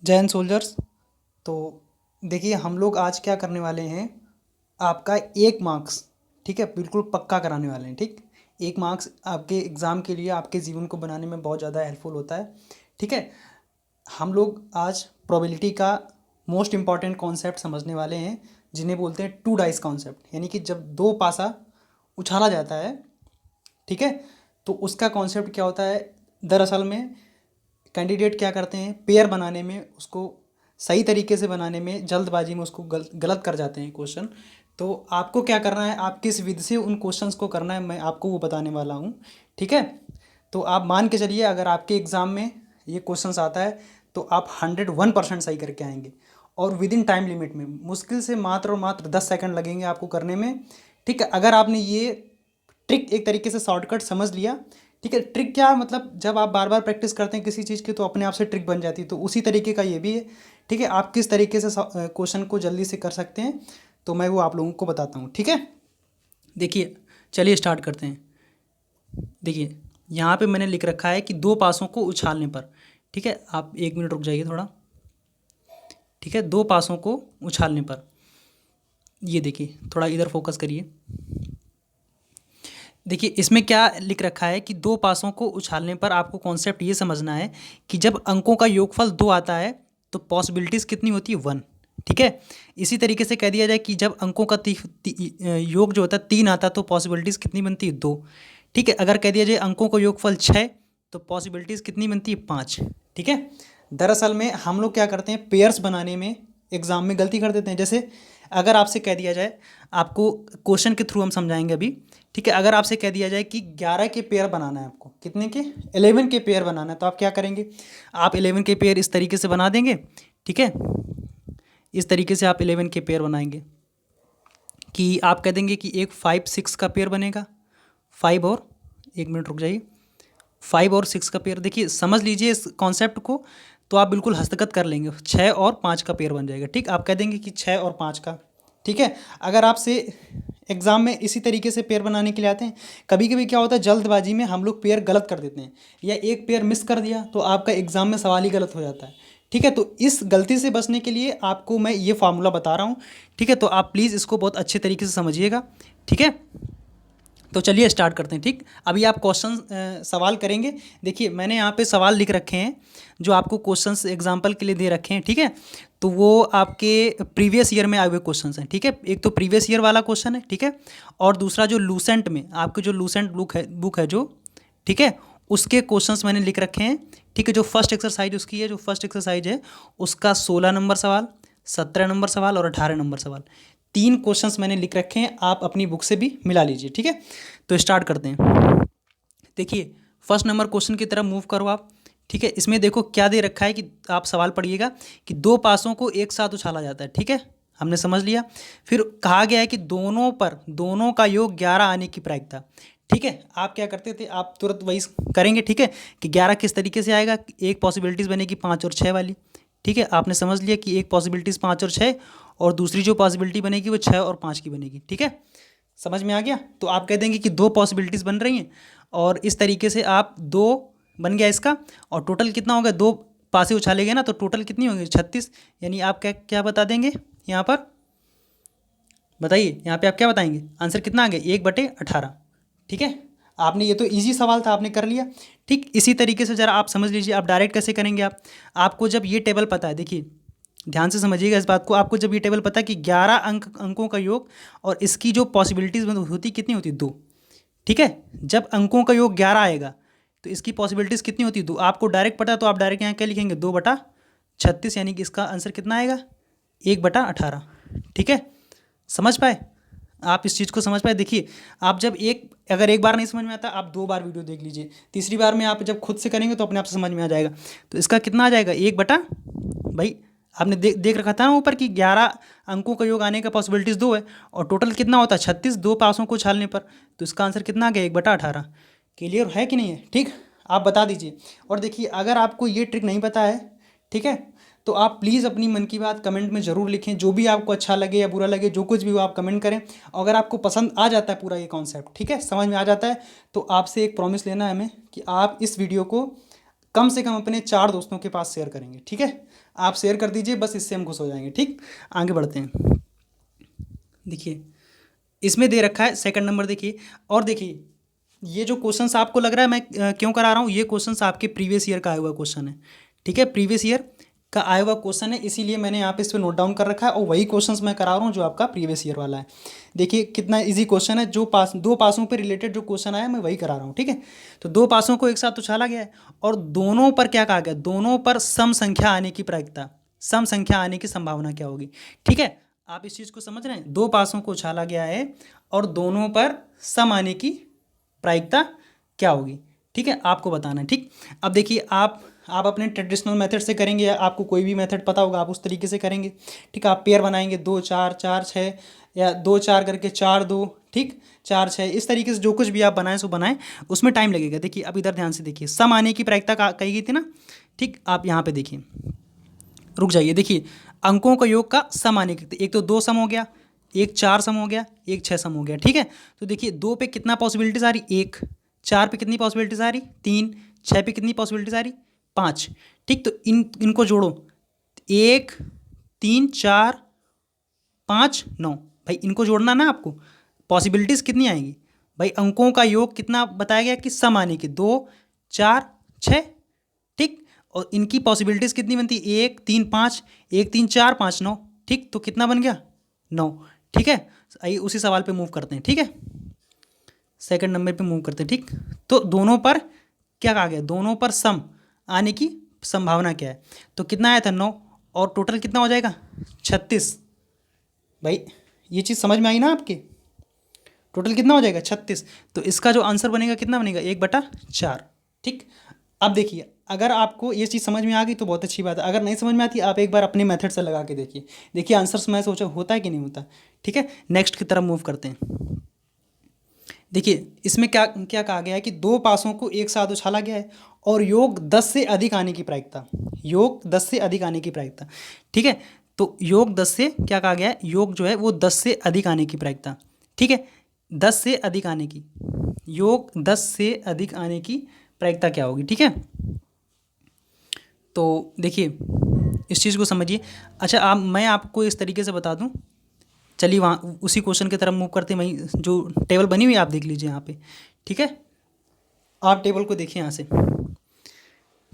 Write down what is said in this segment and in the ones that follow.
जय हिंद सोल्जर्स। तो देखिए हम लोग आज क्या करने वाले हैं, आपका 1 मार्क्स, ठीक है, बिल्कुल पक्का कराने वाले हैं। ठीक, 1 मार्क्स आपके एग्ज़ाम के लिए, आपके जीवन को बनाने में बहुत ज़्यादा हेल्पफुल होता है। ठीक है, हम लोग आज प्रोबेबिलिटी का मोस्ट इम्पॉर्टेंट कॉन्सेप्ट समझने वाले हैं, जिन्हें बोलते हैं टू डाइस कॉन्सेप्ट, यानी कि जब दो पासा उछाला जाता है, ठीक है, तो उसका कॉन्सेप्ट क्या होता है। दरअसल में कैंडिडेट क्या करते हैं, पेयर बनाने में, उसको सही तरीके से बनाने में जल्दबाजी में उसको गलत कर जाते हैं क्वेश्चन। तो आपको क्या करना है, आप किस विधि से उन क्वेश्चंस को करना है, मैं आपको वो बताने वाला हूँ। ठीक है, तो आप मान के चलिए अगर आपके एग्ज़ाम में ये क्वेश्चंस आता है तो आप 101% सही करके आएंगे, और विद इन टाइम लिमिट में, मुश्किल से मात्र और मात्र 10 सेकंड लगेंगे आपको करने में। ठीक है, अगर आपने ये ट्रिक एक तरीके से शॉर्टकट समझ लिया। ठीक है, ट्रिक क्या मतलब, जब आप बार बार प्रैक्टिस करते हैं किसी चीज़ की तो अपने आप से ट्रिक बन जाती है, तो उसी तरीके का ये भी है। ठीक है, आप किस तरीके से क्वेश्चन को जल्दी से कर सकते हैं, तो मैं वो आप लोगों को बताता हूँ। ठीक है, देखिए, चलिए स्टार्ट करते हैं। देखिए, यहाँ पे मैंने लिख रखा है कि दो पासों को उछालने पर। ठीक है, आप 1 मिनट रुक जाइए थोड़ा। ठीक है, दो पासों को उछालने पर, ये देखिए, थोड़ा इधर फोकस करिए। देखिए, इसमें क्या लिख रखा है कि दो पासों को उछालने पर आपको कॉन्सेप्ट ये समझना है कि जब अंकों का योगफल 2 आता है तो पॉसिबिलिटीज़ कितनी होती है, 1। ठीक है, इसी तरीके से कह दिया जाए कि जब अंकों का योग जो होता है 3 आता है तो पॉसिबिलिटीज़ कितनी बनती है, 2। ठीक है, अगर कह दिया जाए अंकों का योगफल 6 तो पॉसिबिलिटीज़ कितनी बनती है, 5। ठीक है, दरअसल में हम लोग क्या करते हैं, पेयर्स बनाने में एग्ज़ाम में गलती कर देते हैं। जैसे अगर आपसे कह दिया जाए, आपको क्वेश्चन के थ्रू हम समझाएंगे अभी। ठीक है, अगर आपसे कह दिया जाए कि 11 के पेयर बनाना है आपको, कितने के, 11 के पेयर बनाना है, तो आप क्या करेंगे, आप 11 के पेयर इस तरीके से बना देंगे। ठीक है, इस तरीके से आप 11 के पेयर बनाएंगे कि आप कह देंगे कि एक 5 6 का पेयर बनेगा। 5 और 1 मिनट रुक जाइए, 5 और 6 का पेयर, देखिए समझ लीजिए इस कॉन्सेप्ट को, तो आप बिल्कुल हस्तगत कर लेंगे, 6 और 5 का पेयर बन जाएगा। ठीक, आप कह देंगे कि 6 और 5 का। ठीक है, अगर आपसे एग्ज़ाम में इसी तरीके से पेयर बनाने के लिए आते हैं, कभी कभी क्या होता है, जल्दबाजी में हम लोग पेयर गलत कर देते हैं, या एक पेयर मिस कर दिया तो आपका एग्ज़ाम में सवाल ही गलत हो जाता है। ठीक है, तो इस गलती से बचने के लिए आपको मैं ये फार्मूला बता रहा हूँ। ठीक है, तो आप प्लीज़ इसको बहुत अच्छे तरीके से समझिएगा। ठीक है, तो चलिए स्टार्ट करते हैं। ठीक, अभी आप क्वेश्चन सवाल करेंगे। देखिए, मैंने यहाँ पे सवाल लिख रखे हैं जो आपको क्वेश्चंस एग्जांपल के लिए दे रखे हैं। ठीक है, तो वो आपके प्रीवियस ईयर में आए हुए क्वेश्चंस हैं। ठीक है, एक तो प्रीवियस ईयर वाला क्वेश्चन है, ठीक है, और दूसरा जो लूसेंट में, आपके जो लूसेंट बुक है जो, ठीक है, उसके क्वेश्चंस मैंने लिख रखे हैं। ठीक है, जो फर्स्ट एक्सरसाइज उसकी है, जो फर्स्ट एक्सरसाइज है उसका 16 नंबर सवाल, 17 नंबर सवाल और 18 नंबर सवाल, 3 क्वेश्चंस मैंने लिख रखे हैं, आप अपनी बुक से भी मिला लीजिए। ठीक है, तो स्टार्ट करते हैं। देखिए, फर्स्ट नंबर क्वेश्चन की तरफ मूव करो आप। ठीक है, इसमें देखो क्या दे रखा है, कि आप सवाल पढ़िएगा कि दो पासों को एक साथ उछाला जाता है। ठीक है, हमने समझ लिया। फिर कहा गया है कि दोनों का योग 11 आने की प्रायिकता। ठीक है, आप क्या करते थे, आप तुरंत वही करेंगे। ठीक है, कि 11 किस तरीके से आएगा, एक पॉसिबिलिटीज़ बनेगी 5 और 6 वाली। ठीक है, आपने समझ लिया कि एक पॉसिबिलिटीज़ 5 और 6, और दूसरी जो पॉसिबिलिटी बनेगी वो 6 और 5 की बनेगी। ठीक है, समझ में आ गया। तो आप कह देंगे कि दो पॉसिबिलिटीज़ बन रही हैं, और इस तरीके से आप दो बन गया इसका, और टोटल कितना होगा, दो पासे उछाले गए ना, तो टोटल कितनी होंगी, 36। यानी आप क्या क्या बता देंगे यहाँ पर, बताइए यहाँ पे आप क्या बताएंगे, आंसर कितना आ गया, 1/18। ठीक है, आपने, ये तो इजी सवाल था, आपने कर लिया। ठीक, इसी तरीके से ज़रा आप समझ लीजिए, आप डायरेक्ट कैसे करेंगे। आपको जब ये टेबल पता है, देखिए ध्यान से समझिएगा इस बात को, आपको जब ये टेबल पता है कि 11 अंकों का योग, और इसकी जो पॉसिबिलिटीज़ होती कितनी होती, 2। ठीक है, जब अंकों का योग 11 आएगा तो इसकी पॉसिबिलिटीज़ कितनी होती है, 2। आपको डायरेक्ट पता है तो आप डायरेक्ट यहाँ क्या लिखेंगे, 2/36, यानी कि इसका आंसर कितना आएगा, 1/18। ठीक है, समझ पाए आप इस चीज़ को, समझ पाए। देखिए, आप जब अगर एक बार नहीं समझ में आता, आप 2 बार वीडियो देख लीजिए, तीसरी बार में आप जब खुद से करेंगे तो अपने आप से समझ में आ जाएगा। तो इसका कितना आ जाएगा, भाई आपने देख रखा था ना ऊपर कि 11 अंकों का योग आने का पॉसिबिलिटीज़ 2 है, और टोटल कितना होता है, 36, दो पासों को छालने पर। तो इसका आंसर कितना आ गया, 1/18। क्लियर है कि नहीं है। ठीक, आप बता दीजिए। और देखिए, अगर आपको ये ट्रिक नहीं पता है, ठीक है, तो आप प्लीज़ अपनी मन की बात कमेंट में ज़रूर लिखें, जो भी आपको अच्छा लगे या बुरा लगे, जो कुछ भी हो आप कमेंट करें। अगर आपको पसंद आ जाता है पूरा ये कॉन्सेप्ट, ठीक है, समझ में आ जाता है, तो आपसे एक प्रॉमिस लेना है हमें कि आप इस वीडियो को कम से कम अपने 4 दोस्तों के पास शेयर करेंगे। ठीक है, आप शेयर कर दीजिए, बस इससे हम खुश हो जाएंगे। ठीक, आगे बढ़ते हैं। देखिए इसमें दे रखा है सेकंड नंबर, देखिए। और देखिए ये जो क्वेश्चंस आपको लग रहा है मैं क्यों करा रहा हूँ, ये क्वेश्चंस आपके प्रीवियस ईयर का आया हुआ क्वेश्चन है। ठीक है, प्रीवियस ईयर का आया हुआ क्वेश्चन है, इसीलिए मैंने यहाँ पे इस पर नोट डाउन कर रखा है, और वही क्वेश्चंस मैं करा रहा हूँ जो आपका प्रीवियस ईयर वाला है। देखिए कितना इजी क्वेश्चन है, जो दो पासों पे रिलेटेड जो क्वेश्चन आया मैं वही करा रहा हूँ। ठीक है, तो दो पासों को एक साथ उछाला गया है और दोनों पर क्या कहा गया, दोनों पर सम संख्या आने की प्रायिकता, सम संख्या आने की संभावना क्या होगी। ठीक है, आप इस चीज़ को समझ रहे हैं, दो पासों को उछाला गया है और दोनों पर सम आने की प्रायिकता क्या होगी। ठीक है, आपको बताना है। ठीक, अब देखिए आप अपने ट्रेडिशनल मेथड से करेंगे या आपको कोई भी मेथड पता होगा आप उस तरीके से करेंगे। ठीक है, आप पेयर बनाएंगे 2 4 4 6 या 2 4 करके 4 2, ठीक 4 6, इस तरीके से जो कुछ भी आप बनाएं सो बनाएं, उसमें टाइम लगेगा। देखिए अब इधर ध्यान से देखिए, सम आने की प्रायिकता कही गई थी ना। ठीक, आप यहाँ पे देखिए, रुक जाइए, देखिए अंकों का योग का सम आने की, एक तो 2 सम हो गया, एक 4 सम हो गया, एक 6 सम हो गया। ठीक है, तो देखिए 2 पे कितना पॉसिबिलिटीज आ रही, 1, 4 पे कितनी पॉसिबिलिटीज आ रही, 3, 6 पे कितनी पॉसिबिलिटीज आ रही, 5। ठीक, तो इनको जोड़ो, 1 3 4 5 9, भाई इनको जोड़ना ना आपको, पॉसिबिलिटीज़ कितनी आएंगी भाई, अंकों का योग कितना बताया गया कि सम आने की, 2 4 6। ठीक, और इनकी पॉसिबिलिटीज़ कितनी बनती है, 1 3 5, 1 3 4 5 9। ठीक, तो कितना बन गया, 9। ठीक है, आइए उसी सवाल पे मूव करते हैं। ठीक है, सेकंड नंबर पे मूव करते हैं। ठीक, तो दोनों पर क्या कहा गया, दोनों पर सम आने की संभावना क्या है, तो कितना आया था 9, और टोटल कितना हो जाएगा 36। भाई ये चीज़ समझ में आई ना आपके, टोटल कितना हो जाएगा 36, तो इसका जो आंसर बनेगा कितना बनेगा 1/4। ठीक, अब देखिए अगर आपको ये चीज़ समझ में आ गई तो बहुत अच्छी बात है, अगर नहीं समझ में आती आप एक बार अपने मेथड से लगा के देखिए, देखिए आंसर्स मैं सोचा होता है कि नहीं होता। ठीक है, नेक्स्ट की तरफ मूव करते हैं। देखिए इसमें क्या क्या कहा गया है कि दो पासों को एक साथ उछाला गया है और योग 10 से अधिक आने की प्रायिकता, योग 10 से अधिक आने की प्रायिकता। ठीक है, तो योग 10 से क्या कहा गया है, योग जो है वो 10 से अधिक आने की प्रायिकता। ठीक है, 10 से अधिक आने की, योग 10 से अधिक आने की प्रायिकता क्या होगी। ठीक है, तो देखिए इस चीज़ को समझिए। अच्छा मैं आपको इस तरीके से बता दूं, चलिए वहाँ उसी क्वेश्चन की तरफ मूव करते हैं, वहीं जो टेबल बनी हुई है आप देख लीजिए यहाँ पे। ठीक है, आप टेबल को देखिए यहाँ से,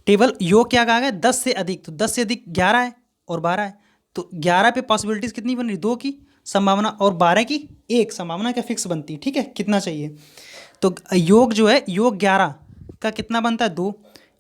टेबल योग क्या कहा गया 10 से अधिक, तो 10 से अधिक 11 है और 12 है, तो 11 पे पॉसिबिलिटीज़ कितनी बन रही, 2 की संभावना, और 12 की 1 संभावना क्या फिक्स बनती है। ठीक है, कितना चाहिए, तो योग जो है योग 11 का कितना बनता है 2,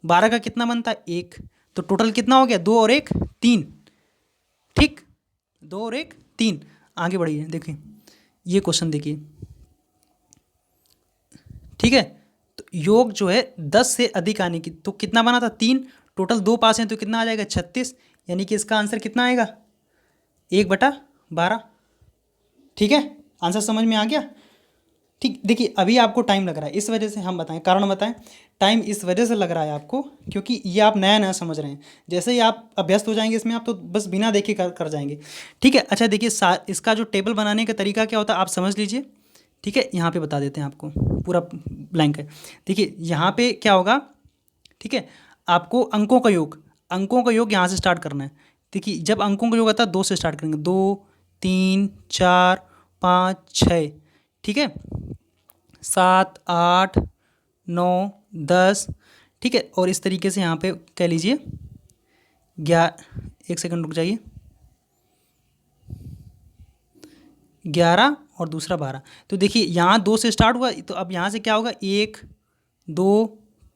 12 का कितना बनता है 1, तो टोटल कितना हो गया 2 और 1 3। ठीक, 2 और 1 3। आगे बढ़िए, देखिए ये क्वेश्चन देखिए। ठीक है, तो योग जो है 10 से अधिक आने की, तो कितना बना था 3, टोटल 2 पास हैं तो कितना आ जाएगा 36, यानी कि इसका आंसर कितना आएगा 1/12। ठीक है, आंसर समझ में आ गया। ठीक, देखिए अभी आपको टाइम लग रहा है, इस वजह से हम बताएं, कारण बताएं, टाइम इस वजह से लग रहा है आपको क्योंकि ये आप नया नया समझ रहे हैं, जैसे ही आप अभ्यस्त हो जाएंगे इसमें आप तो बस बिना देखे कर जाएंगे। ठीक है, अच्छा देखिए इसका जो टेबल बनाने का तरीका क्या होता है आप समझ लीजिए। ठीक है, यहाँ पे बता देते हैं आपको, पूरा ब्लैंक है। देखिए यहाँ पे क्या होगा, ठीक है, आपको अंकों का योग यहाँ से स्टार्ट करना है। देखिए जब अंकों का योग आता है 2 से स्टार्ट करेंगे, 2 3 4 5 6। ठीक है, 7 8 9 10। ठीक है, और इस तरीके से यहाँ पे कह लीजिए 11, एक सेकंड रुक जाइए, 11 और दूसरा 12। तो देखिए यहाँ 2 से स्टार्ट हुआ, तो अब यहाँ से क्या होगा 1 2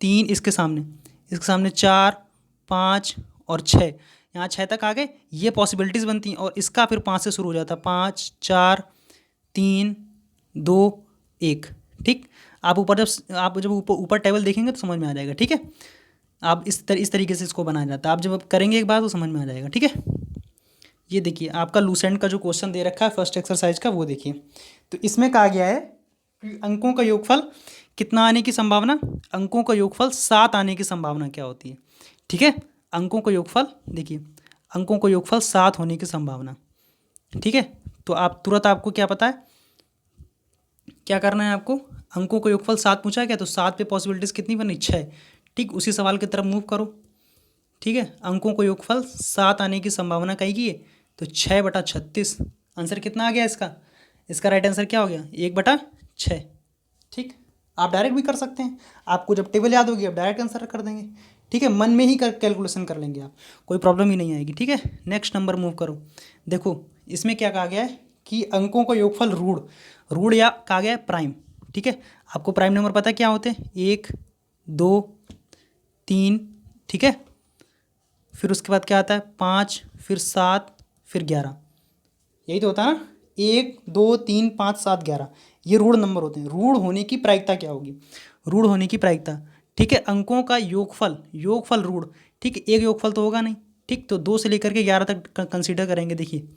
3, इसके सामने 4 5 और 6, यहाँ 6 तक आ गए, ये पॉसिबिलिटीज़ बनती हैं, और इसका फिर 5 से शुरू हो जाता है, 5 4 3 2 1। ठीक, आप जब ऊपर टेबल देखेंगे तो समझ में आ जाएगा। ठीक है, आप इस तरीके से इसको बनाया जाता है, आप जब करेंगे एक बार तो समझ में आ जाएगा। ठीक है, ये देखिए आपका लूसेंट का जो क्वेश्चन दे रखा है फर्स्ट एक्सरसाइज का, वो देखिए। तो इसमें कहा गया है कि अंकों का योगफल कितना आने की संभावना, अंकों का योगफल 7 आने की संभावना क्या होती है। ठीक है, अंकों का योगफल देखिए, अंकों का योगफल 7 होने की संभावना। ठीक है, तो आप तुरंत आपको क्या पता है क्या करना है आपको, अंकों का योगफल 7 पूछा है क्या, तो 7 पे पॉसिबिलिटीज़ कितनी बनी 6। ठीक, उसी सवाल की तरफ मूव करो। ठीक है, अंकों को योगफल 7 आने की संभावना कही गई है, तो 6/36। आंसर कितना आ गया इसका? इसका राइट आंसर क्या हो गया? 1/6। ठीक, आप डायरेक्ट भी कर सकते हैं, आपको जब टेबल याद होगी आप डायरेक्ट आंसर कर देंगे। ठीक है, मन में ही कैलकुलेशन कर लेंगे आप, कोई प्रॉब्लम ही नहीं आएगी। ठीक है, नेक्स्ट नंबर मूव करो। देखो इसमें क्या कहा गया है कि अंकों का योगफल रूढ़ या कहा गया है प्राइम। ठीक है, आपको प्राइम नंबर पता है क्या होते हैं? 1, 2, 3। ठीक है, फिर उसके बाद क्या आता है? 5, फिर 7, फिर 11। यही तो होता है ना, 1, 2, 3, 5, 7, 11, ये रूढ़ नंबर होते हैं। रूढ़ होने की प्रायिकता क्या होगी? रूढ़ होने की प्रायिकता, ठीक है, अंकों का योगफल रूढ़। ठीक है, एक योगफल तो होगा नहीं। ठीक, तो 2 से लेकर के 11 तक कंसीडर करेंगे। देखिए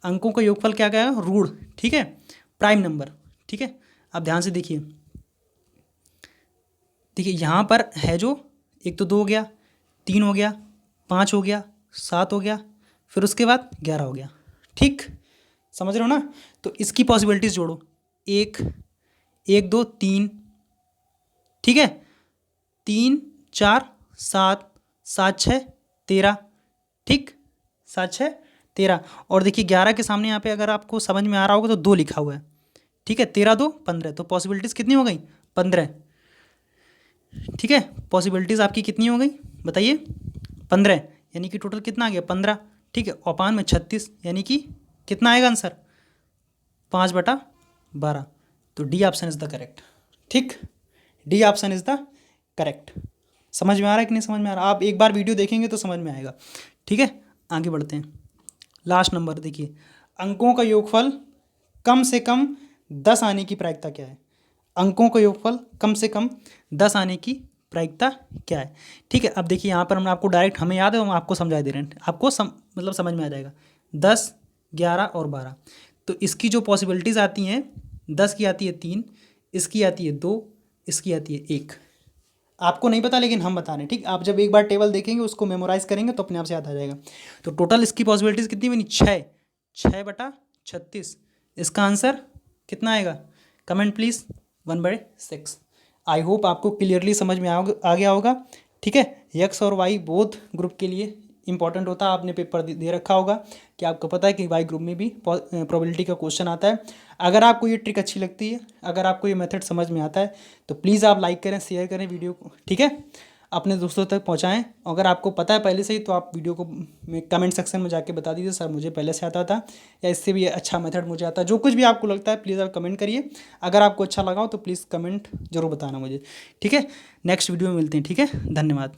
अंकों का योगफल क्या क्या है? रूढ़। ठीक है, प्राइम नंबर। ठीक है, आप ध्यान से देखिए, यहाँ पर है जो, एक तो 2 हो गया, 3 हो गया, 5 हो गया, 7 हो गया, फिर उसके बाद 11 हो गया। ठीक, समझ रहे हो ना? तो इसकी पॉसिबिलिटीज़ जोड़ो, 1, 1, 2, 3। ठीक है, 3, 4, 7, 7, 6, 13। ठीक, 7, 6, 13। और देखिए 11 के सामने यहाँ पे अगर आपको समझ में आ रहा होगा तो 2 लिखा हुआ है। ठीक है, 13, 2, 15, तो पॉसिबिलिटीज़ कितनी हो गई? 15। ठीक है, पॉसिबिलिटीज़ आपकी कितनी हो गई बताइए? 15, यानी कि टोटल कितना आ गया? 15। ठीक है, औपान में 36, यानी कि कितना आएगा आंसर? 5/12। तो D option is the correct. ठीक, D option is the correct. समझ में आ रहा है कि नहीं समझ में आ रहा? आप एक बार वीडियो देखेंगे तो समझ में आएगा। ठीक है, आगे बढ़ते हैं। लास्ट नंबर देखिए, अंकों का योगफल कम से कम 10 आने की प्रायिकता क्या है? अंकों का योगफल कम से कम 10 आने की प्रायिकता क्या है? ठीक है, अब देखिए यहाँ पर हम आपको डायरेक्ट, हमें याद है, हम आपको समझा दे रहे हैं, आपको मतलब समझ में आ जाएगा। 10, 11 और 12, तो इसकी जो पॉसिबिलिटीज़ आती हैं, 10 की आती है 3, इसकी आती है 2, इसकी आती है 1। आपको नहीं पता लेकिन हम बता रहे हैं। ठीक, आप जब एक बार टेबल देखेंगे, उसको मेमोराइज करेंगे तो अपने आप से याद आ जाएगा। तो टोटल इसकी पॉसिबिलिटीज़ कितनी बनी? 6, 6/36। इसका आंसर कितना आएगा? Comment please. 1/6। आई होप आपको क्लियरली समझ में आ गया होगा। ठीक है, एक्स और वाई बोथ ग्रुप के लिए इंपॉर्टेंट होता है। आपने पेपर दे रखा होगा कि आपको पता है कि वाई ग्रुप में भी प्रोबेबिलिटी का क्वेश्चन आता है। अगर आपको ये ट्रिक अच्छी लगती है, अगर आपको ये मेथड समझ में आता है, तो प्लीज़ आप लाइक करें, शेयर करें वीडियो को। ठीक है, अपने दोस्तों तक पहुंचाएं। अगर आपको पता है पहले से ही, तो आप वीडियो को कमेंट सेक्शन में जाके बता दीजिए, सर मुझे पहले से आता था, या इससे भी अच्छा मेथड मुझे आता है। जो कुछ भी आपको लगता है प्लीज़ आप कमेंट करिए। अगर आपको अच्छा लगा हो तो प्लीज़ कमेंट जरूर बताना मुझे। ठीक है, नेक्स्ट वीडियो में मिलते हैं। ठीक है, धन्यवाद।